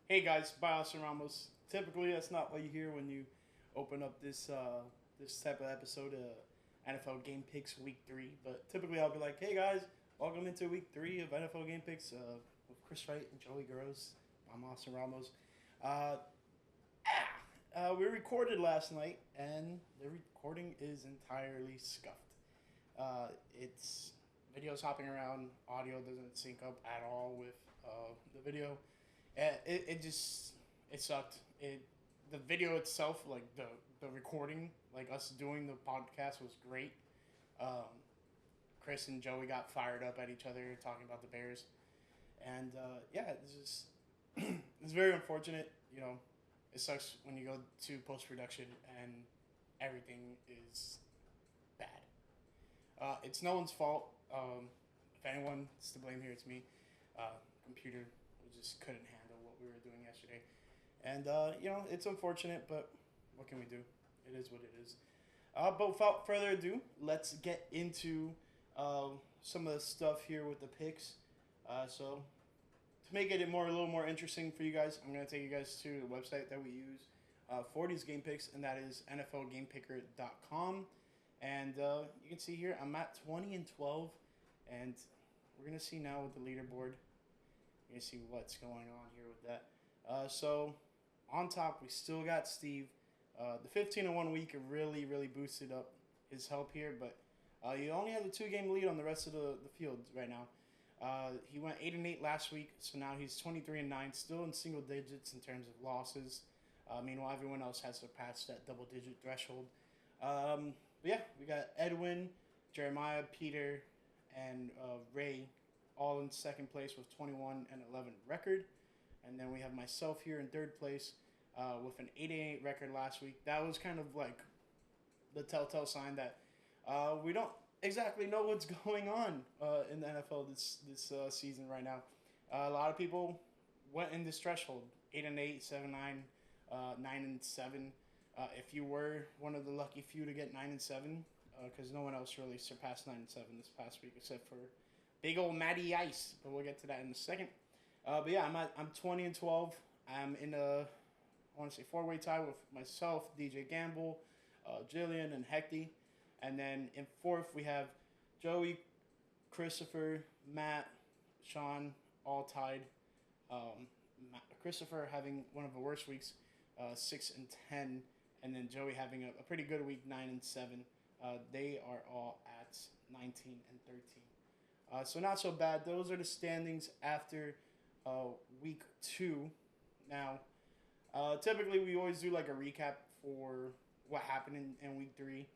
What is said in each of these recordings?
Hey guys, Bios and Ramos. Typically, that's not what you hear when you open up this type of episode of NFL Game Picks Week 3. But typically, I'll be like, "Hey guys, welcome into Week 3 of NFL Game Picks with Chris Wright and Joey Gross. I'm Austin Ramos. Uh, we recorded last night, and the recording is entirely scuffed. It's videos hopping around, audio doesn't sync up at all with the video. It just it sucked. The video itself, like the recording, like us doing the podcast was great. Um, Chris and Joey got fired up at each other talking about the Bears, and yeah, it's just it's very unfortunate. It sucks when you go to post production and everything is bad. It's no one's fault. If anyone's to blame here, it's me. Computer just couldn't handle what we were doing yesterday, and it's unfortunate, but what can we do? It is what it is. But without further ado, let's get into some of the stuff here with the picks. So to make it a little more interesting for you guys, I'm gonna take you guys to the website that we use for these game picks, and that is NFLGamepicker.com. And you can see here I'm at 20-12, and we're gonna see now with the leaderboard. You're gonna see what's going on here with that. So on top, we still got Steve. The 15-1 week really boosted up his help here, but you only have the 2-game lead on the rest of the field right now. He went 8-8 last week, so now he's 23-9, still in single digits in terms of losses. Meanwhile, everyone else has surpassed that double-digit threshold. But yeah, we got Edwin, Jeremiah, Peter, and Ray all in second place with 21-11 record. And then we have myself here in third place with an 8-8 record last week. That was kind of like the telltale sign that we don't exactly know what's going on in the NFL this season right now. A lot of people went in this threshold: 8-8, 7-9, 9-7. If you were one of the lucky few to get 9-7, because no one else really surpassed 9-7 this past week except for big old Matty Ice. But we'll get to that in a second. But yeah, I'm 20-12. I'm in a, I want to say, 4-way tie with myself, DJ Gamble, Jillian, and Hecty. And then in fourth, we have Joey, Christopher, Matt, Sean, all tied. Christopher having one of the worst weeks, 6-10, and then Joey having a pretty good week, 9-7. They are all at 19-13. So not so bad. Those are the standings after week 2. Now, typically we always do like a recap for what happened in week 3.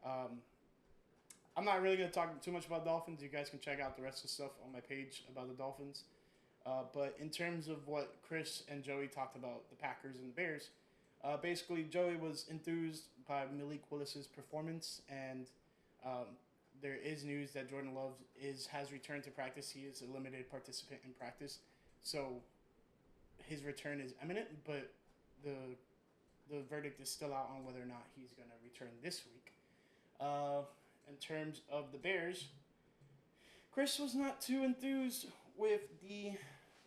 I'm not really going to talk too much about Dolphins. You guys can check out the rest of the stuff on my page about the Dolphins. But in terms of what Chris and Joey talked about, the Packers and the Bears, basically Joey was enthused by Malik Willis's performance, and there is news that Jordan Love has returned to practice. He is a limited participant in practice, so his return is imminent, but the verdict is still out on whether or not he's going to return this week. In terms of the Bears, Chris was not too enthused with the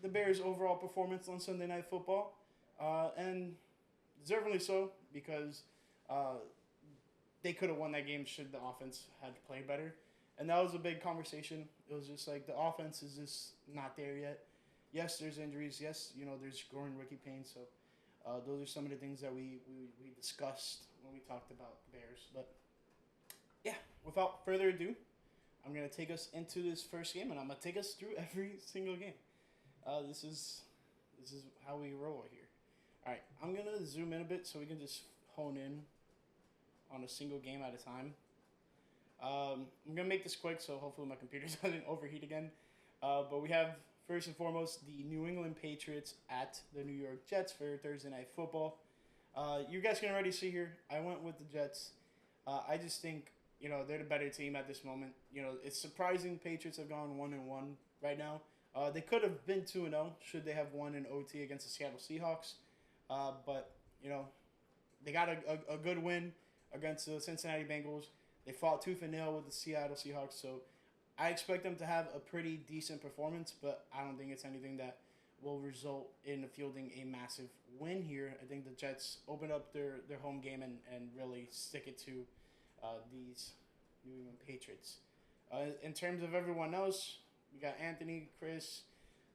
Bears' overall performance on Sunday Night Football, and deservedly so, because they could have won that game should the offense had played better. And that was a big conversation. It was just like the offense is just not there yet. Yes, there's injuries. Yes, there's growing rookie pain. So those are some of the things that we discussed when we talked about the Bears. But yeah, without further ado, I'm going to take us into this first game, and I'm going to take us through every single game. This is how we roll here. All right, I'm going to zoom in a bit so we can just hone in on a single game at a time. I'm going to make this quick, so hopefully my computer doesn't overheat again. But we have, first and foremost, the New England Patriots at the New York Jets for Thursday Night Football. You guys can already see here, I went with the Jets. I just think, they're the better team at this moment. It's surprising Patriots have gone 1-1 right now. They could have been 2-0 should they have won in OT against the Seattle Seahawks. But, they got a good win against the Cincinnati Bengals. They fought tooth and nail with the Seattle Seahawks. So I expect them to have a pretty decent performance, but I don't think it's anything that will result in fielding a massive win here. I think the Jets open up their home game and really stick it to these New England Patriots. In terms of everyone else, we got Anthony, Chris.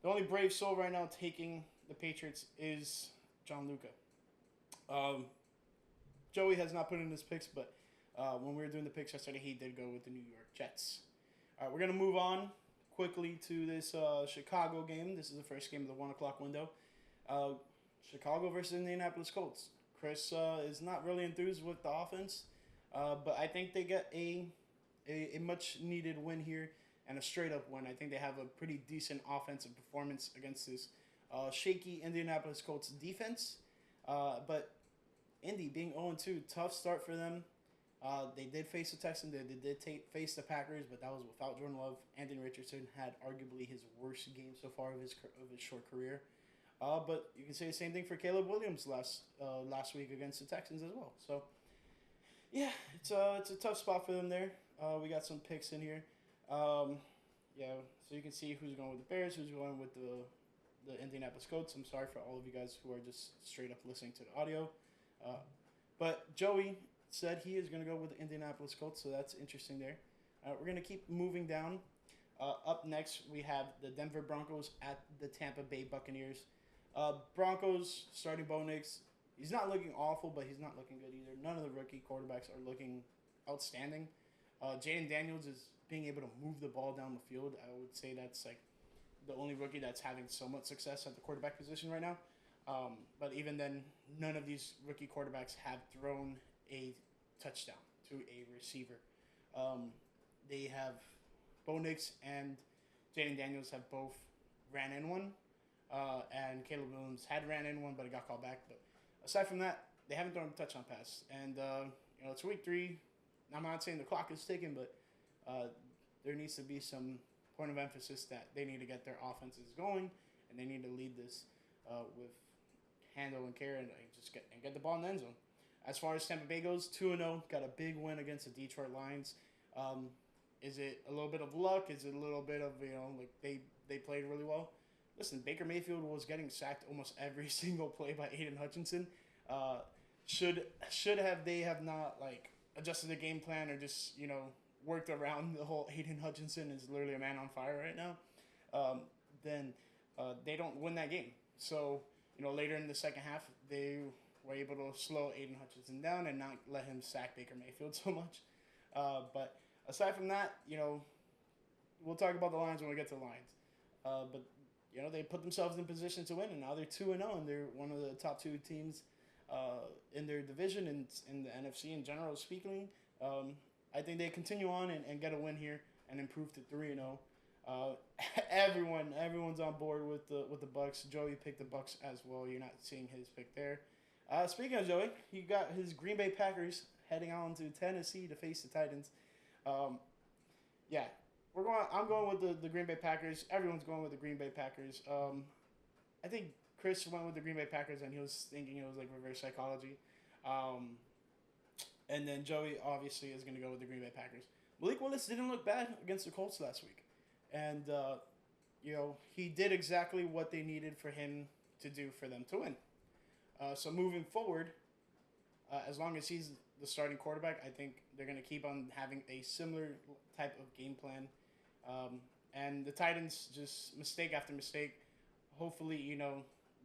The only brave soul right now taking the Patriots is John Luca. Joey has not put in his picks, but when we were doing the picks yesterday, he did go with the New York Jets. All right, we're going to move on quickly to this Chicago game. This is the first game of the 1 o'clock window. Chicago versus Indianapolis Colts. Chris is not really enthused with the offense, but I think they get a much needed win here and a straight up win. I think they have a pretty decent offensive performance against this shaky Indianapolis Colts defense. But Indy being 0-2, tough start for them. They did face the Texans. They did face the Packers, but that was without Jordan Love. Anthony Richardson had arguably his worst game so far of his short career. But you can say the same thing for Caleb Williams last week against the Texans as well. So, yeah, it's a tough spot for them there. We got some picks in here. So you can see who's going with the Bears, who's going with the Indianapolis Colts. I'm sorry for all of you guys who are just straight up listening to the audio. But Joey said he is going to go with the Indianapolis Colts, so that's interesting there. We're going to keep moving down. Up next, we have the Denver Broncos at the Tampa Bay Buccaneers. Broncos starting Bo Nix. He's not looking awful, but he's not looking good either. None of the rookie quarterbacks are looking outstanding. Jaden Daniels is being able to move the ball down the field. I would say that's like the only rookie that's having so much success at the quarterback position right now. But even then, none of these rookie quarterbacks have thrown a touchdown to a receiver. They have Bo Nix and Jaden Daniels have both ran in one, and Caleb Williams had ran in one, but it got called back. But aside from that, they haven't thrown a touchdown pass. And it's week 3. I'm not saying the clock is ticking, but there needs to be some point of emphasis that they need to get their offenses going, and they need to lead this with handle and care and just get the ball in the end zone. As far as Tampa Bay goes, 2-0, got a big win against the Detroit Lions. Is it a little bit of luck? Is it a little bit of, like they played really well? Listen, Baker Mayfield was getting sacked almost every single play by Aiden Hutchinson. Should they have not like adjusted the game plan or just worked around the whole Aiden Hutchinson is literally a man on fire right now, then they don't win that game. So later in the second half they were able to slow Aiden Hutchinson down and not let him sack Baker Mayfield so much. But aside from that, we'll talk about the Lions when we get to the Lions. But they put themselves in position to win, and now they're 2-0, and they're one of the top 2 teams in their division and in the NFC in general speaking. I think they continue on and get a win here and improve to 3-0. Everyone's on board with the Bucks. Joey picked the Bucks as well. You're not seeing his pick there. Speaking of Joey, he got his Green Bay Packers heading on to Tennessee to face the Titans. I'm going with the Green Bay Packers. Everyone's going with the Green Bay Packers. I think Chris went with the Green Bay Packers, and he was thinking it was like reverse psychology. And then Joey obviously is going to go with the Green Bay Packers. Malik Willis didn't look bad against the Colts last week. And, he did exactly what they needed for him to do for them to win. So moving forward, as long as he's the starting quarterback, I think they're going to keep on having a similar type of game plan. And the Titans, just mistake after mistake. Hopefully,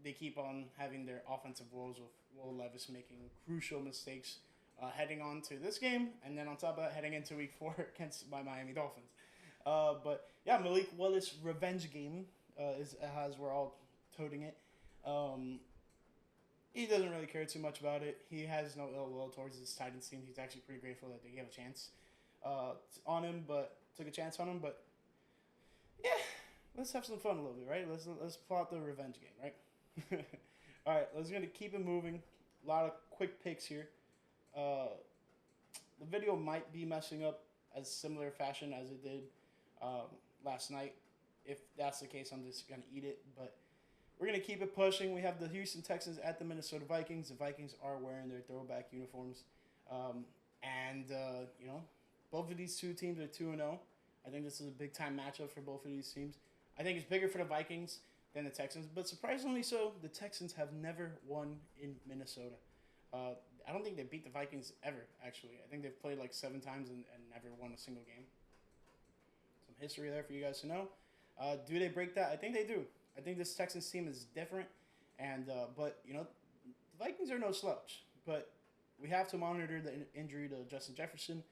they keep on having their offensive woes with Will Levis making crucial mistakes heading on to this game. And then on top of that, heading into week 4 against my Miami Dolphins. But yeah, Malik Willis revenge game is as we're all toting it. He doesn't really care too much about it. He has no ill will towards his Titans team. He's actually pretty grateful that they gave a chance on him, but took a chance on him. But yeah, let's have some fun a little bit, right? Let's plot the revenge game, right? All right, let's gonna keep it moving. A lot of quick picks here. The video might be messing up as similar fashion as it did last night. If that's the case, I'm just gonna eat it, but. We're going to keep it pushing. We have the Houston Texans at the Minnesota Vikings. The Vikings are wearing their throwback uniforms. Both of these two teams are 2-0. I think this is a big-time matchup for both of these teams. I think it's bigger for the Vikings. than the Texans. But surprisingly so, the Texans have never won in Minnesota. Uh, I don't think they beat the Vikings ever, actually. I think they've played like 7 times and never won a single game. Some history there for you guys to know. Do they break that? I think they do. I think this Texans team is different. And but, the Vikings are no slouch. But we have to monitor the injury to Justin Jefferson.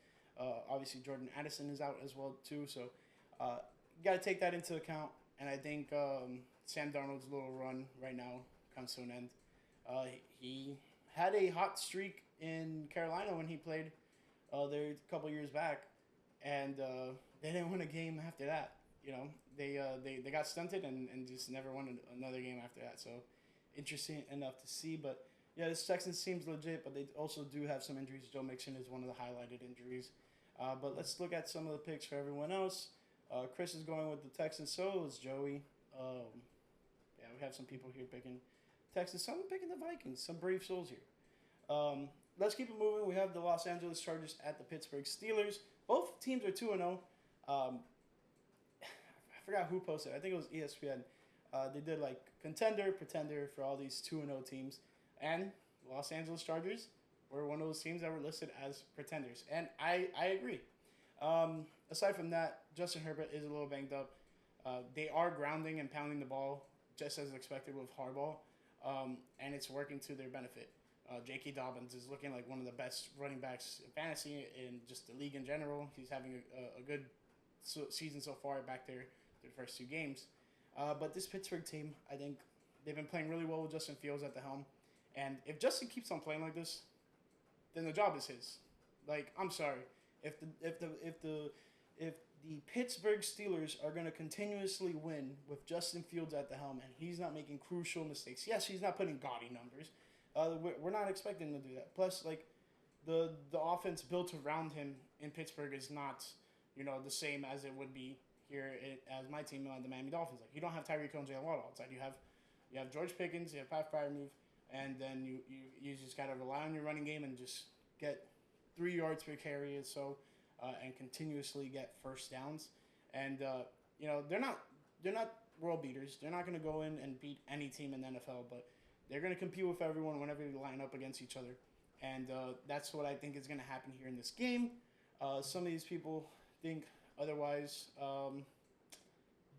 Obviously, Jordan Addison is out as well, too. So you got to take that into account. And I think Sam Darnold's little run right now comes to an end. He had a hot streak in Carolina when he played there a couple years back, and they didn't win a game after that. They got stunted and just never won another game after that. So interesting enough to see. But yeah, this Texans seems legit, but they also do have some injuries. Joe Mixon is one of the highlighted injuries. But let's look at some of the picks for everyone else. Chris is going with the Texans. So is Joey. Yeah, we have some people here picking Texans. Some picking the Vikings. Some brave souls here. Let's keep it moving. We have the Los Angeles Chargers at the Pittsburgh Steelers. Both teams are 2-0. I forgot who posted. I think it was ESPN. They did like contender, pretender for all these 2-0 teams. And Los Angeles Chargers were one of those teams that were listed as pretenders. And I agree. Aside from that, Justin Herbert is a little banged up. They are grounding and pounding the ball just as expected with Harbaugh. And it's working to their benefit. J.K. Dobbins is looking like one of the best running backs in fantasy in just the league in general. He's having a good season so far back there through the first 2 games. But this Pittsburgh team, I think they've been playing really well with Justin Fields at the helm. And if Justin keeps on playing like this, then the job is his. Like, I'm sorry. If the Pittsburgh Steelers are going to continuously win with Justin Fields at the helm and he's not making crucial mistakes. Yes, he's not putting gaudy numbers. We're not expecting him to do that. Plus, like, the offense built around him in Pittsburgh is not, the same as it would be here as my team, the Miami Dolphins. Like, you don't have Tyreek Hill and Jalen Waddle outside. You have George Pickens, you have Pat Freiermuth, and then you just got to rely on your running game and just get 3 yards per carry or so, and continuously get first downs. And they're not world beaters. They're not going to go in and beat any team in the NFL, but they're going to compete with everyone whenever they line up against each other. And that's what I think is going to happen here in this game. Some of these people think otherwise.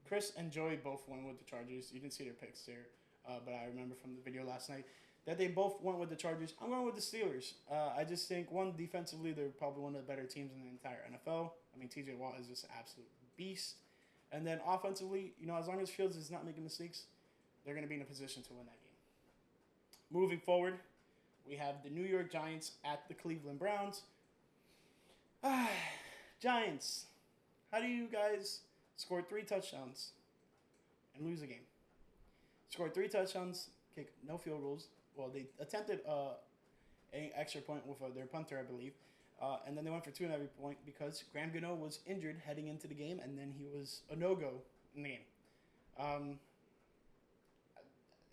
Chris and Joey both went with the Chargers. You didn't see their picks there, but I remember from the video last night that they both went with the Chargers. I'm going with the Steelers. I just think, one, defensively, they're probably one of the better teams in the entire NFL. I mean, TJ Watt is just an absolute beast. And then offensively, as long as Fields is not making mistakes, they're going to be in a position to win that game. Moving forward, we have the New York Giants at the Cleveland Browns. Giants, how do you guys score 3 touchdowns and lose a game? Scored 3 touchdowns, kick no field goals. Well, they attempted an extra point with their punter, I believe. And then they went for 2 on every point because Graham Gano was injured heading into the game, and then he was a no-go in the game.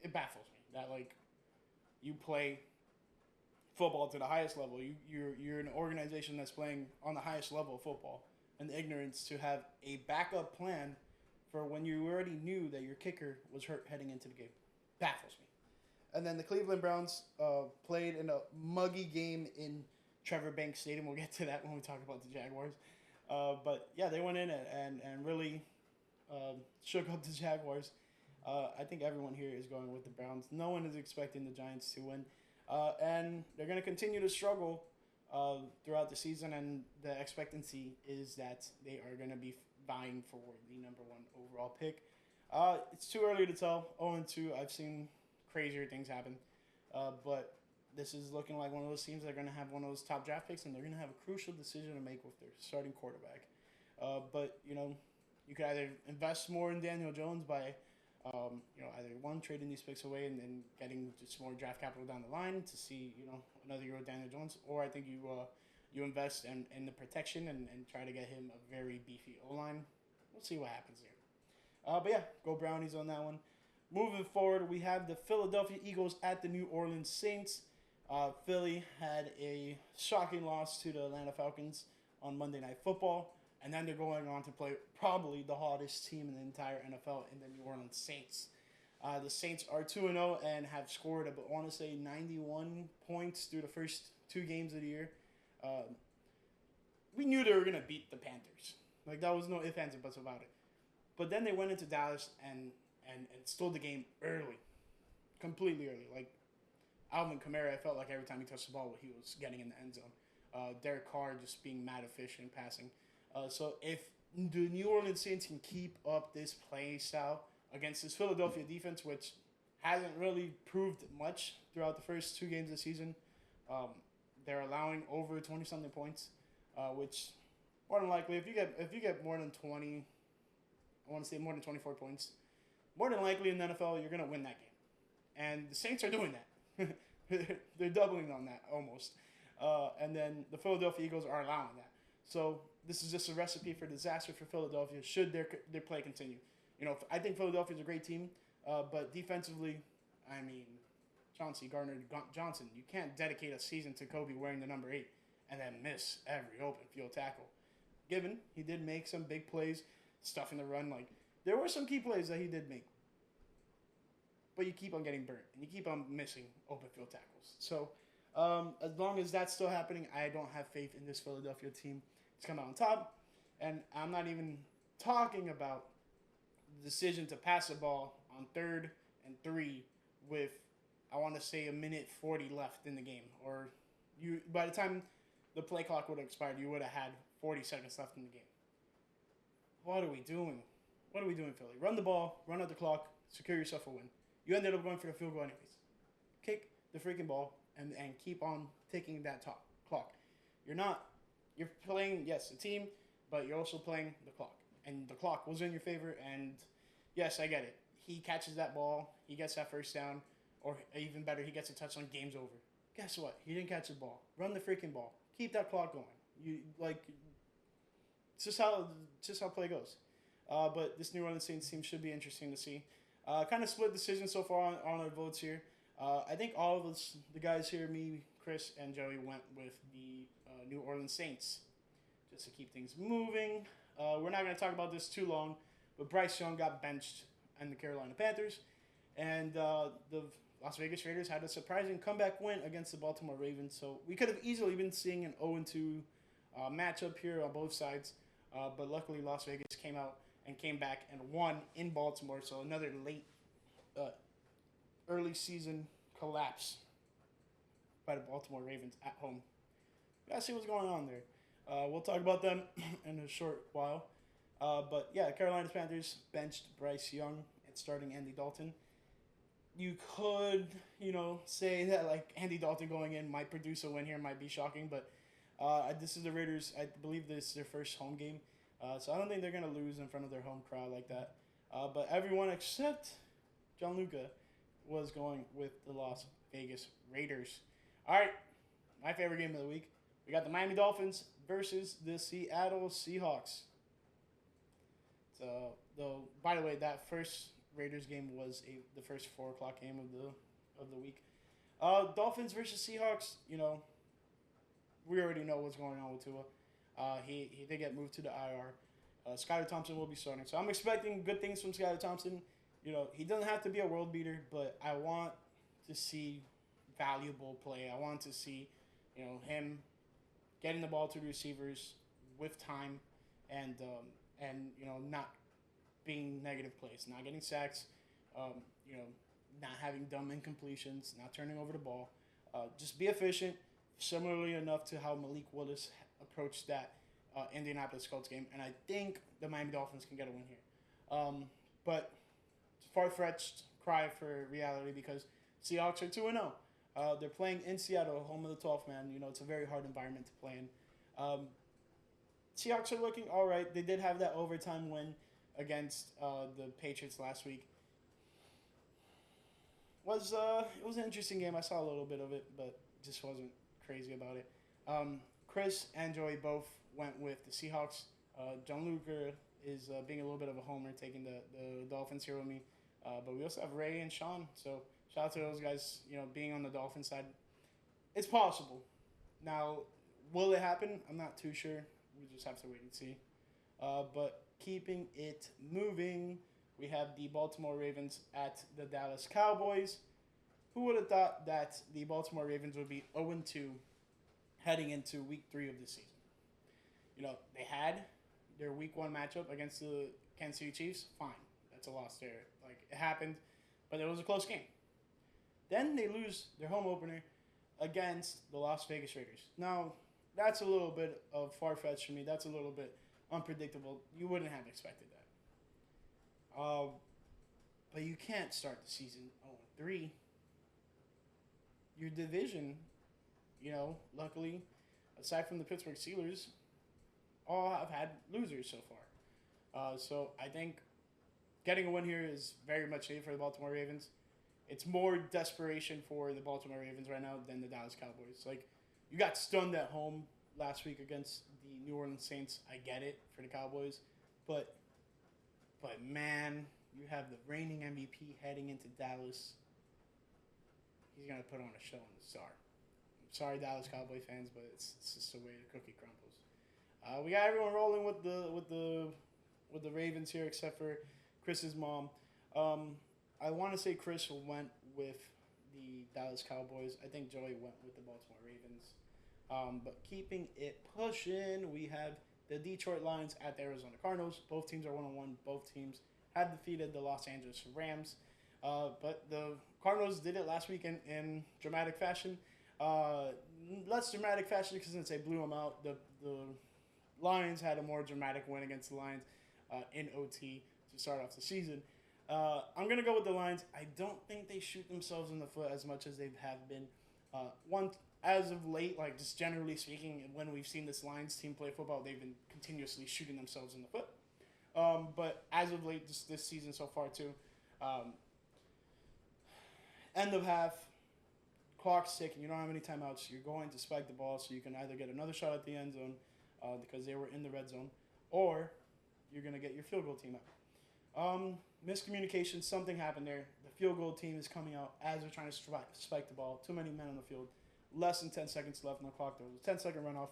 It baffles me that, like, you play football to the highest level. You're an organization that's playing on the highest level of football, and the ignorance to have a backup plan for when you already knew that your kicker was hurt heading into the game baffles me. And then the Cleveland Browns played in a muggy game in Trevor Banks Stadium. We'll get to that when we talk about the Jaguars. But yeah, they went in and really shook up the Jaguars. I think everyone here is going with the Browns. No one is expecting the Giants to win. And they're going to continue to struggle throughout the season, and the expectancy is that they are going to be vying for the number 1 overall pick. It's too early to tell. 0-2, I've seen crazier things happen. But this is looking like one of those teams that are going to have one of those top draft picks, and they're going to have a crucial decision to make with their starting quarterback. But, you could either invest more in Daniel Jones by either one, trading these picks away and then getting just more draft capital down the line to see, another year with Daniel Jones, or I think you invest in the protection and try to get him a very beefy O-line. We'll see what happens there. But yeah, go Brownies on that one. Moving forward, we have the Philadelphia Eagles at the New Orleans Saints. Philly had a shocking loss to the Atlanta Falcons on Monday Night Football. And then they're going on to play probably the hottest team in the entire NFL in the New Orleans Saints. The Saints are 2-0 and have scored, I want to say, 91 points through the first 2 games of the year. We knew they were going to beat the Panthers. Like, that was no ifs, ands, and buts about it. But then they went into Dallas and stole the game early. Completely early. Like, Alvin Kamara, I felt like every time he touched the ball, he was getting in the end zone. Derek Carr just being mad efficient passing. So if the New Orleans Saints can keep up this play style against this Philadelphia defense, which hasn't really proved much throughout the first 2 games of the season, they're allowing over 20-something points, which more than likely, if you get more than 20, I want to say more than 24 points, more than likely in the NFL, you're going to win that game. And the Saints are doing that. They're doubling on that almost. And then the Philadelphia Eagles are allowing that. So this is just a recipe for disaster for Philadelphia should their play continue. You know, I think Philadelphia is a great team, but defensively, I mean, Chauncey Gardner-Johnson, you can't dedicate a season to Kobe wearing the number 8 and then miss every open field tackle. Given he did make some big plays, stuffing the run, like there were some key plays that he did make, but you keep on getting burnt and you keep on missing open field tackles. So as long as that's still happening, I don't have faith in this Philadelphia team to come out on top. And I'm not even talking about the decision to pass the ball on 3rd and 3 with, I want to say, 1:40 left in the game. Or you by the time the play clock would have expired, you would have had 40 seconds left in the game. What are we doing? What are we doing, Philly? Run the ball, run out the clock, secure yourself a win. You ended up going for the field goal anyways. Kick the freaking ball and keep on ticking that clock. You're playing, yes, a team, but you're also playing the clock. And the clock was in your favor, and yes, I get it. He catches that ball, he gets that first down, or even better, he gets a touchdown, game's over. Guess what? He didn't catch the ball. Run the freaking ball. Keep that clock going. It's just how play goes. But this New Orleans Saints team should be interesting to see. Kind of split decision so far on our votes here. I think all of us, the guys here, me, Chris, and Joey, went with the New Orleans Saints. Just to keep things moving. We're not going to talk about this too long, but Bryce Young got benched in the Carolina Panthers. And the Las Vegas Raiders had a surprising comeback win against the Baltimore Ravens. So we could have easily been seeing an 0-2 matchup here on both sides. But luckily, Las Vegas came back and won in Baltimore. So another late early season collapse by the Baltimore Ravens at home. Gotta see what's going on there. We'll talk about them in a short while. But yeah, Carolina Panthers benched Bryce Young and starting Andy Dalton. You could, say that like Andy Dalton going in might produce a win here, might be shocking, but this is the Raiders. I believe this is their first home game. So I don't think they're going to lose in front of their home crowd like that. But everyone except Gianluca was going with the Las Vegas Raiders. All right, my favorite game of the week. We got the Miami Dolphins versus the Seattle Seahawks. So, though, by the way, that first Raiders game was the first 4 o'clock game of the week. Dolphins versus Seahawks. We already know what's going on with Tua. He did get moved to the IR. Skylar Thompson will be starting, so I'm expecting good things from Skylar Thompson. He doesn't have to be a world beater, but I want to see valuable play. I want to see, him getting the ball to the receivers with time, and not being negative plays, not getting sacks, not having dumb incompletions, not turning over the ball. Just be efficient, similarly enough to how Malik Willis approached that Indianapolis Colts game, and I think the Miami Dolphins can get a win here. But it's a far-fetched cry for reality because Seahawks are 2-0. They're playing in Seattle, home of the 12th man. It's a very hard environment to play in. Seahawks are looking all right. They did have that overtime win against the Patriots last week. It was an interesting game. I saw a little bit of it, but just wasn't crazy about it. Chris and Joey both went with the Seahawks. Gianluca is being a little bit of a homer, taking the Dolphins here with me. But we also have Ray and Sean. So shout out to those guys, being on the Dolphins side. It's possible. Now, will it happen? I'm not too sure. We just have to wait and see. But keeping it moving, we have the Baltimore Ravens at the Dallas Cowboys. Who would have thought that the Baltimore Ravens would be 0-2 heading into Week 3 of the season? They had their Week 1 matchup against the Kansas City Chiefs. Fine, that's a loss there. It happened, but it was a close game. Then they lose their home opener against the Las Vegas Raiders. Now, that's a little bit of far-fetched for me. That's a little bit unpredictable. You wouldn't have expected that. But you can't start the season 0-3. Your division, luckily, aside from the Pittsburgh Steelers, all have had losers so far. So I think getting a win here is very much needed for the Baltimore Ravens. It's more desperation for the Baltimore Ravens right now than the Dallas Cowboys. You got stunned at home last week against the New Orleans Saints. I get it for the Cowboys. But man, you have the reigning MVP heading into Dallas. He's going to put on a show in the Star. I'm sorry, Dallas Cowboy fans, but it's just the way the cookie crumbles. We got everyone rolling with the Ravens here, except for Chris's mom. I want to say Chris went with the Dallas Cowboys. I think Joey went with the Baltimore Ravens. But keeping it pushing, we have the Detroit Lions at the Arizona Cardinals. Both teams are 1-1. Both teams have defeated the Los Angeles Rams. But the Cardinals did it last week in dramatic fashion. Less dramatic fashion because since they blew them out, the Lions had a more dramatic win against the Lions in OT to start off the season. I'm going to go with the Lions. I don't think they shoot themselves in the foot as much as they have been. As of late, just generally speaking, when we've seen this Lions team play football, they've been continuously shooting themselves in the foot. But as of late, this season so far too, end of half, clock's ticking, you don't have any timeouts, you're going to spike the ball so you can either get another shot at the end zone because they were in the red zone, or you're going to get your field goal team out. Miscommunication, something happened there. The field goal team is coming out as they're trying to spike the ball. Too many men on the field. Less than 10 seconds left on the clock. There was a 10-second runoff.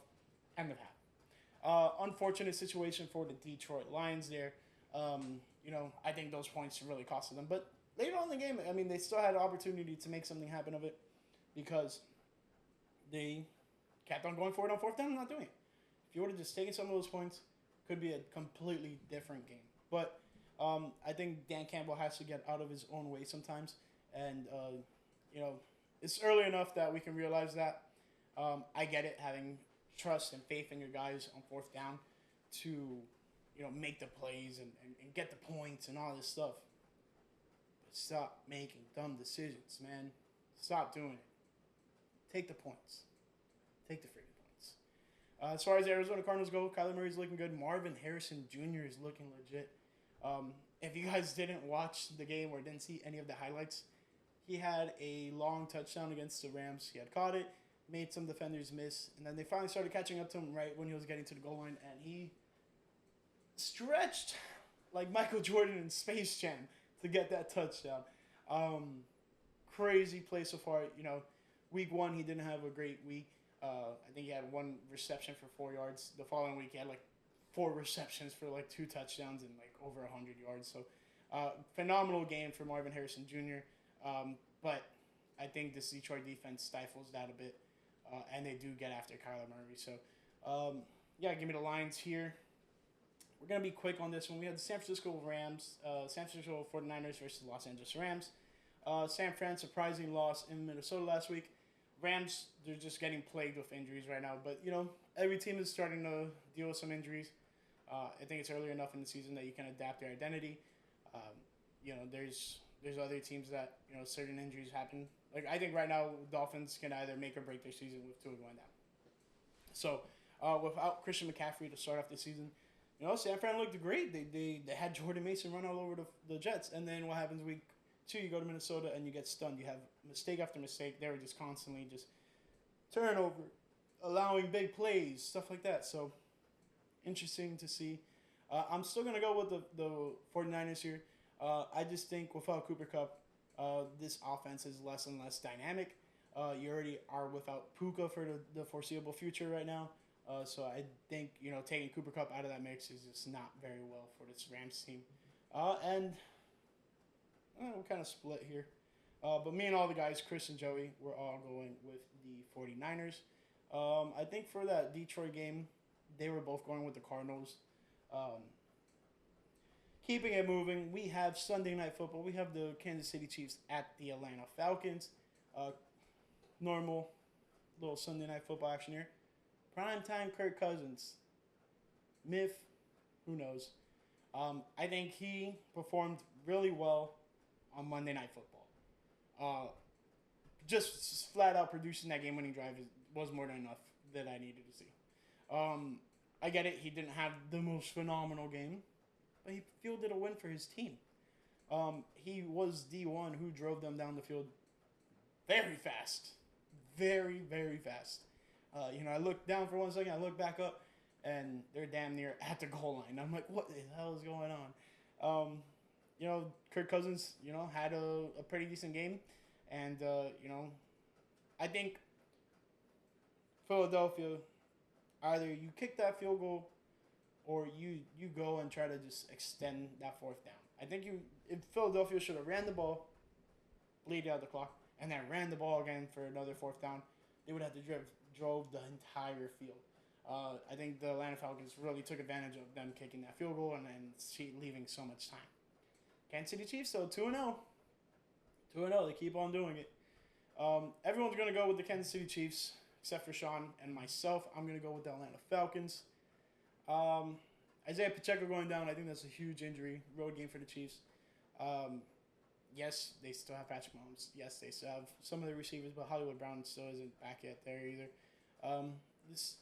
End of half. Unfortunate situation for the Detroit Lions there. I think those points really costed them. But later on in the game, they still had an opportunity to make something happen of it because they kept on going for it on fourth down and not doing it. If you would have just taken some of those points, could be a completely different game. But I think Dan Campbell has to get out of his own way sometimes. And, it's early enough that we can realize that. I get it, having trust and faith in your guys on fourth down to, make the plays and get the points and all this stuff. But stop making dumb decisions, man. Stop doing it. Take the points. Take the freaking points. As far as the Arizona Cardinals go, Kyler Murray's looking good. Marvin Harrison Jr. is looking legit. If you guys didn't watch the game or didn't see any of the highlights, he had a long touchdown against the Rams. He had caught it, made some defenders miss, and then they finally started catching up to him right when he was getting to the goal line, and he stretched like Michael Jordan in Space Jam to get that touchdown. Crazy play so far. Week 1, he didn't have a great week. I think he had 1 reception for 4 yards. The following week, he had 4 receptions for 2 touchdowns and over 100 yards. So phenomenal game for Marvin Harrison Jr. But I think this Detroit defense stifles that a bit, and they do get after Kyler Murray. So, give me the Lions here. We're going to be quick on this one. We had the San Francisco 49ers versus the Los Angeles Rams. San Fran, surprising loss in Minnesota last week. Rams, they're just getting plagued with injuries right now. But, every team is starting to deal with some injuries. I think it's early enough in the season that you can adapt your identity. There's other teams that, certain injuries happen. I think right now, Dolphins can either make or break their season with Tua going down. So, without Christian McCaffrey to start off the season, San Fran looked great. They had Jordan Mason run all over the Jets. And then what happens week 2, you go to Minnesota and you get stunned. You have mistake after mistake. They were just constantly just turnover, allowing big plays, stuff like that. So, interesting to see. I'm still going to go with the 49ers here. I just think without Cooper Kupp, this offense is less and less dynamic. You already are without Puka for the foreseeable future right now. So I think, taking Cooper Kupp out of that mix is just not very well for this Rams team. And we're kind of split here. But me and all the guys, Chris and Joey, we're all going with the 49ers. I think for that Detroit game, they were both going with the Cardinals. Um, Keeping it moving, we have Sunday Night Football. We have the Kansas City Chiefs at the Atlanta Falcons. Normal little Sunday Night Football action here. Primetime Kirk Cousins. Myth, who knows? I think he performed really well on Monday Night Football. Just flat out producing that game-winning drive was more than enough that I needed to see. I get it. He didn't have the most phenomenal game, but he fielded a win for his team. He was the one who drove them down the field very fast. Very, very fast. I looked down for 1 second. I looked back up, and they're damn near at the goal line. I'm like, what the hell is going on? Kirk Cousins, had a pretty decent game. And, I think Philadelphia, either you kick that field goal or you go and try to just extend that fourth down. I think if Philadelphia should have ran the ball, bleed out the clock, and then ran the ball again for another fourth down, they would have to drove the entire field. I think the Atlanta Falcons really took advantage of them kicking that field goal and then leaving so much time. Kansas City Chiefs, though, 2-0. 2-0, they keep on doing it. Everyone's going to go with the Kansas City Chiefs, except for Sean and myself. I'm going to go with the Atlanta Falcons. Isaiah Pacheco going down, I think that's a huge injury. Road game for the Chiefs. Yes, they still have Patrick Mahomes. Yes, they still have some of the receivers, but Hollywood Brown still isn't back yet there either.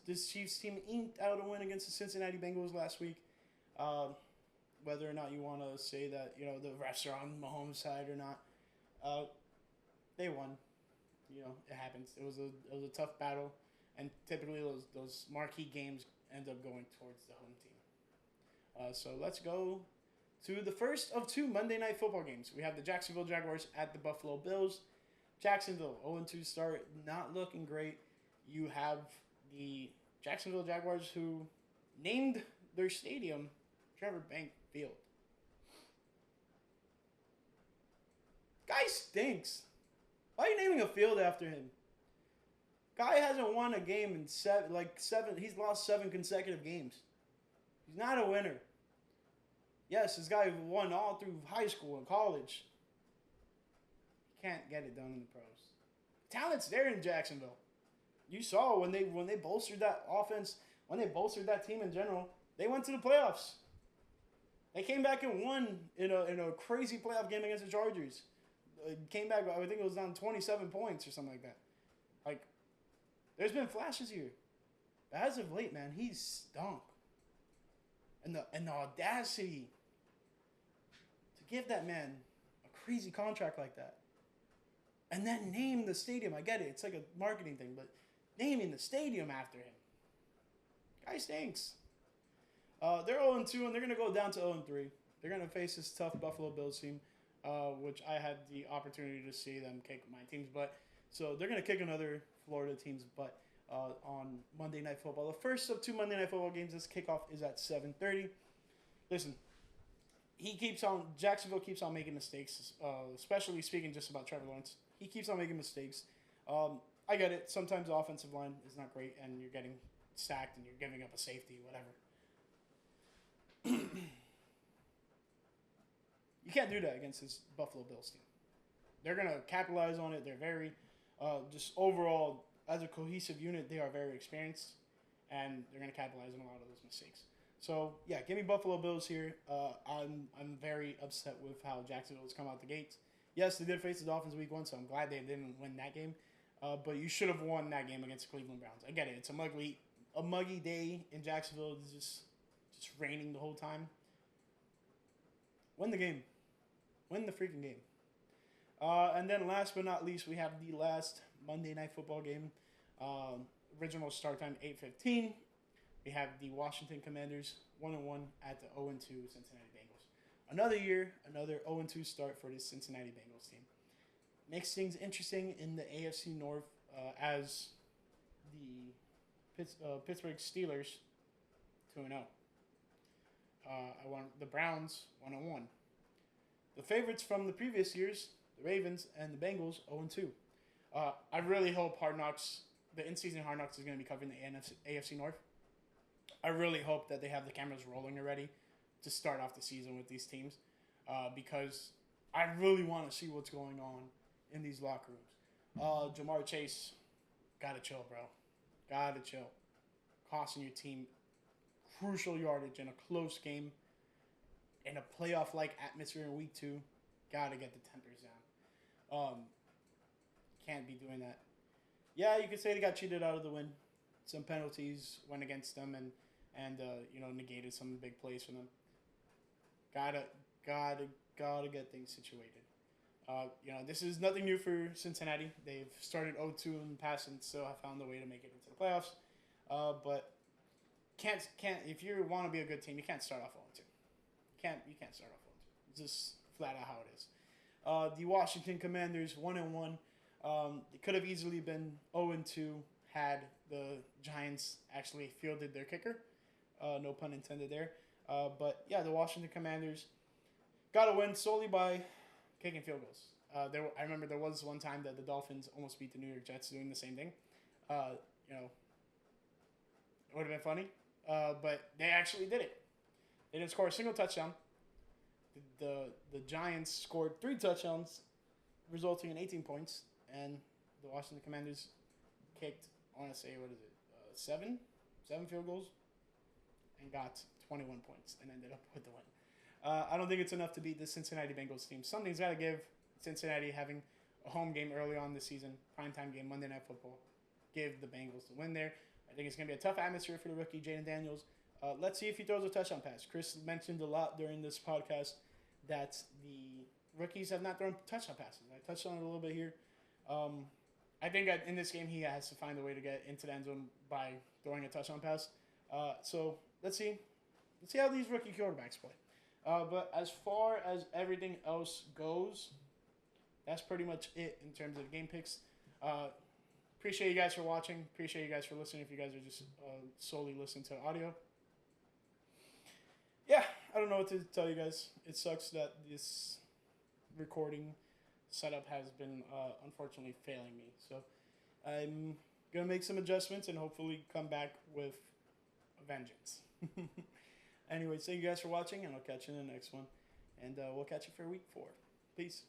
This Chiefs team inked out a win against the Cincinnati Bengals last week. Whether or not you want to say that the refs are on Mahomes' side or not, they won. It happens. It was a tough battle, and typically those marquee games end up going towards the home team. So let's go to the first of two Monday Night Football games. We have the Jacksonville Jaguars at the Buffalo Bills. Jacksonville, 0-2 start, not looking great. You have the Jacksonville Jaguars who named their stadium Trevor Bank Field. Guy stinks. Why are you naming a field after him? Guy hasn't won a game in seven. He's lost 7 consecutive games. He's not a winner. Yes, this guy won all through high school and college. He can't get it done in the pros. Talent's there in Jacksonville. You saw when they bolstered that offense, when they bolstered that team in general, they went to the playoffs. They came back and won in a crazy playoff game against the Chargers. Came back, I think it was down 27 points or something like that. There's been flashes here. But as of late, man, he's stunk. And the audacity to give that man a crazy contract like that. And then name the stadium. I get it. It's like a marketing thing, but naming the stadium after him. Guy stinks. They're 0-2, and they're going to go down to 0-3. They're going to face this tough Buffalo Bills team, which I had the opportunity to see them kick my team's butt. So they're going to kick another Florida team's butt on Monday Night Football. The first of two Monday Night Football games, this kickoff is at 7:30. Listen, Jacksonville keeps on making mistakes, especially speaking just about Trevor Lawrence. He keeps on making mistakes. I get it. Sometimes the offensive line is not great, and you're getting sacked, and you're giving up a safety, whatever. You can't do that against this Buffalo Bills team. They're going to capitalize on it. They're very, just overall, as a cohesive unit, they are very experienced, and they're going to capitalize on a lot of those mistakes. So, yeah, give me Buffalo Bills here. I'm very upset with how Jacksonville has come out the gates. Yes, they did face the Dolphins week 1, so I'm glad they didn't win that game. But you should have won that game against the Cleveland Browns. I get it. It's a muggy day in Jacksonville. It's just raining the whole time. Win the game. Win the freaking game. And then last but not least, we have the last Monday Night Football game. Original start time, 8:15. We have the Washington Commanders, 1-1 at the 0-2 Cincinnati Bengals. Another year, another 0-2 start for this Cincinnati Bengals team. Makes things interesting in the AFC North as the Pittsburgh Steelers 2-0. I want the Browns 1-1. The favorites from the previous years, the Ravens and the Bengals, 0-2. I really hope the in-season Hard Knocks is going to be covering the AFC North. I really hope that they have the cameras rolling already to start off the season with these teams, because I really want to see what's going on in these locker rooms. Jamar Chase, gotta chill, bro. Gotta chill. Costing your team crucial yardage in a close game, in a playoff-like atmosphere in week 2. Gotta get the tempers down. Can't be doing that. Yeah, you could say they got cheated out of the win. Some penalties went against them and negated some big plays for them. Gotta get things situated. This is nothing new for Cincinnati. They've started 0-2 in the past and still have found a way to make it into the playoffs. But can't if you want to be a good team, you can't start off 0-2. You can't start off 0-2. It's just flat out how it is. The Washington Commanders 1-1. It could have easily been 0-2 had the Giants actually fielded their kicker. No pun intended there. But yeah, the Washington Commanders got a win solely by kicking field goals. I remember there was one time that the Dolphins almost beat the New York Jets doing the same thing. It would have been funny, but they actually did it. They didn't score a single touchdown. The Giants scored 3 touchdowns, resulting in 18 points, and the Washington Commanders kicked, I want to say, 7 field goals, and got 21 points, and ended up with the win. I don't think it's enough to beat the Cincinnati Bengals team. Something's got to give. Cincinnati having a home game early on this season, primetime game, Monday Night Football. Give the Bengals the win there. I think it's going to be a tough atmosphere for the rookie, Jaden Daniels. Let's see if he throws a touchdown pass. Chris mentioned a lot during this podcast that the rookies have not thrown touchdown passes. I touched on it a little bit here. I think in this game he has to find a way to get into the end zone by throwing a touchdown pass. So let's see. Let's see how these rookie quarterbacks play. But as far as everything else goes, that's pretty much it in terms of game picks. Appreciate you guys for watching. Appreciate you guys for listening if you guys are just solely listening to audio. Yeah, I don't know what to tell you guys. It sucks that this recording setup has been unfortunately failing me. So I'm going to make some adjustments and hopefully come back with a vengeance. Anyways, thank you guys for watching, and I'll catch you in the next one. And we'll catch you for week 4. Peace.